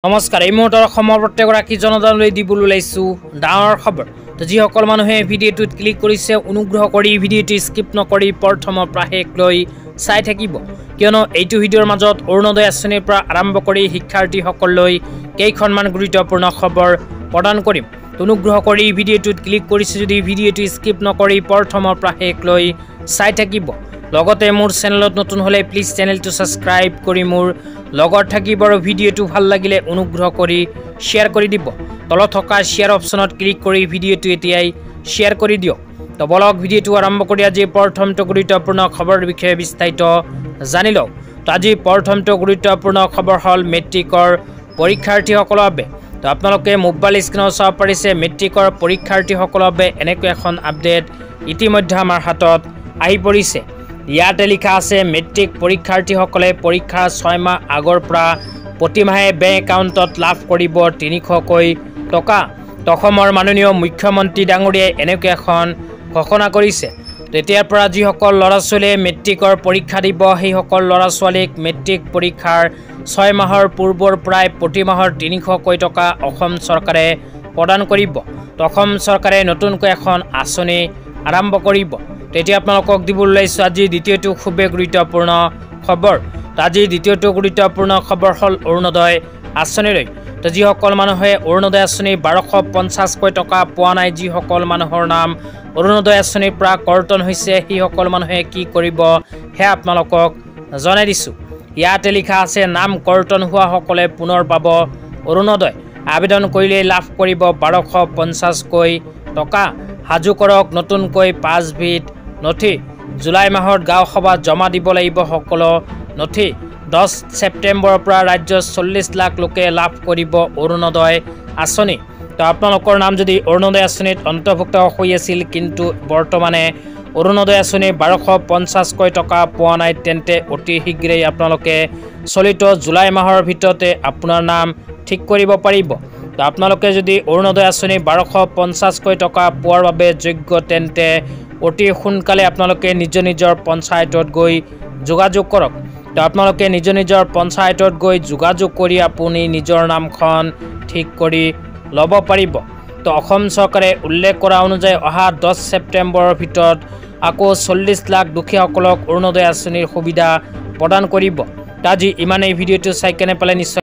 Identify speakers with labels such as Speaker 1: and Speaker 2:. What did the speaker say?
Speaker 1: নমস্কাৰ এই মুহূৰ্তৰ অসমৰ প্ৰত্যেকগৰাকী জনতালৈ দিবলৈ ওলাইছোঁ ডাঙৰ খবৰ। তো যিসকল মানুহে ভিডিঅ'টোত ক্লিক কৰিছে অনুগ্ৰহ কৰি ভিডিঅ'টো স্কিপ নকৰি প্ৰথমৰ পৰা শেষলৈ চাই থাকিব, কিয়নো এইটো ভিডিঅ'ৰ মাজত অৰুণোদয় আঁচনিৰ পৰা আৰম্ভ কৰি শিক্ষাৰ্থীসকললৈ কেইখনমান গুৰুত্বপূৰ্ণ খবৰ প্ৰদান কৰিম। অনুগ্ৰহ কৰি ভিডিঅ'টোত ক্লিক কৰিছে যদি ভিডিঅ'টো স্কিপ নকৰি প্ৰথমৰ পৰা শেষলৈ চাই থাকিব। লগতে মোৰ চেনেলত নতুন হলে প্লিজ চেনেলটো সাবস্ক্ৰাইব কৰি মোৰ লগত থাকিব আৰু ভিডিঅ'টো ভাল লাগিলে অনুগ্ৰহ কৰি শ্বেয়াৰ কৰি দিব। তলত থকা শ্বেয়াৰ অপশ্যনত ক্লিক কৰি ভিডিঅ'টো এতিয়াই শ্বেয়াৰ কৰি দিয়ক। তো বলক ভিডিঅ'টো আৰম্ভ কৰি আজি প্ৰথমটো গুৰুত্বপূৰ্ণ খবৰৰ বিষয়ে বিস্তাৰিত জানি লওক। তো আজি প্ৰথমটো গুৰুত্বপূৰ্ণ খবৰ হ'ল মেট্ৰিকৰ পৰীক্ষাৰ্থীসকলৰ বাবে। তো আপোনালোকে মোবাইল স্ক্ৰীনত চাব পাৰিছে মেট্ৰিকৰ পৰীক্ষাৰ্থীসকলৰ বাবে এনেকৈ এখন আপডেট ইতিমধ্যে আমাৰ হাতত আহি পৰিছে। ইয়াতে লিখা আছে মেট্ৰিক পৰীক্ষাৰ্থীসকলে পৰীক্ষাৰ 6 মাহ আগৰ পৰা প্ৰতিমাহে বেংক একাউণ্টত লাভ কৰিব 300কৈ টকা। অসমৰ মাননীয় মুখ্যমন্ত্ৰী ডাঙৰীয়াই এনেকৈ এখন ঘোষণা কৰিছে। তেতিয়াৰ পৰা যিসকল ল'ৰা ছোৱালীয়ে মেট্ৰিকৰ পৰীক্ষা দিব সেইসকল ল'ৰা ছোৱালীক মেট্ৰিক পৰীক্ষাৰ 6 মাহৰ পূৰ্বৰ পৰাই প্ৰতি মাহৰ 300কৈ টকা অসম চৰকাৰে প্ৰদান কৰিব। অসম চৰকাৰে নতুনকৈ এখন আঁচনি আৰম্ভ কৰিব। তেতিয়া আপোনালোকক দিবলৈ ওলাইছোঁ আজি দ্বিতীয়টো খুবেই গুৰুত্বপূৰ্ণ খবৰ। আজি দ্বিতীয়টো গুৰুত্বপূৰ্ণ খবৰ হ'ল অৰুণোদয় আঁচনিলৈ। তো যিসকল মানুহে অৰুণোদয় আঁচনি 1250কৈ টকা পোৱা নাই, যিসকল মানুহৰ নাম অৰুণোদয় আঁচনিৰ পৰা কৰ্তন হৈছে সেইসকল মানুহে কি কৰিব সেয়া আপোনালোকক জনাই দিছোঁ। ইয়াতে লিখা আছে নাম কৰ্তন হোৱাসকলে পুনৰ পাব অৰুণোদয়। আবেদন কৰিলে লাভ কৰিব 1250কৈ টকা। সাজু কৰক নতুনকৈ 5বিধ নথি। জুলাই মাহত গাঁও সভাত জমা দিব লাগিব সকলো নথি। 10 ছেপ্টেম্বৰৰ পৰা ৰাজ্যত 40 লাখ লোকে লাভ কৰিব অৰুণোদয় আঁচনি। তো আপোনালোকৰ নাম যদি অৰুণোদয় আঁচনিত অন্তৰ্ভুক্ত হৈ আছিল কিন্তু বৰ্তমানে অৰুণোদয় আঁচনি 1250কৈ টকা পোৱা নাই, তেন্তে অতি শীঘ্ৰেই আপোনালোকে চলিত জুলাই মাহৰ ভিতৰতে আপোনাৰ নাম ঠিক কৰিব পাৰিব। তো আপোনালোকে যদি অৰুণোদয় আঁচনি 1250কৈ টকা পোৱাৰ বাবে যোগ্য তেন্তে অতি সোনকালে আপোনালোকে নিজৰ পঞ্চায়তত গৈ যোগাযোগ কৰক। তো আপোনালোকে নিজৰ পঞ্চায়তত গৈ যোগাযোগ কৰি আপুনি নিজৰ নামখন ঠিক কৰি ল'ব পাৰিব। তো অসম চৰকাৰে উল্লেখ কৰা অনুযায়ী অহা 10 ছেপ্টেম্বৰৰ ভিতৰত আকৌ 40 লাখ দুখীয়াসকলক অৰুণোদয় আঁচনিৰ সুবিধা প্ৰদান কৰিব। আজি ইমানেই। ভিডিঅ'টো চাই কেনে পালে নিশ্চয়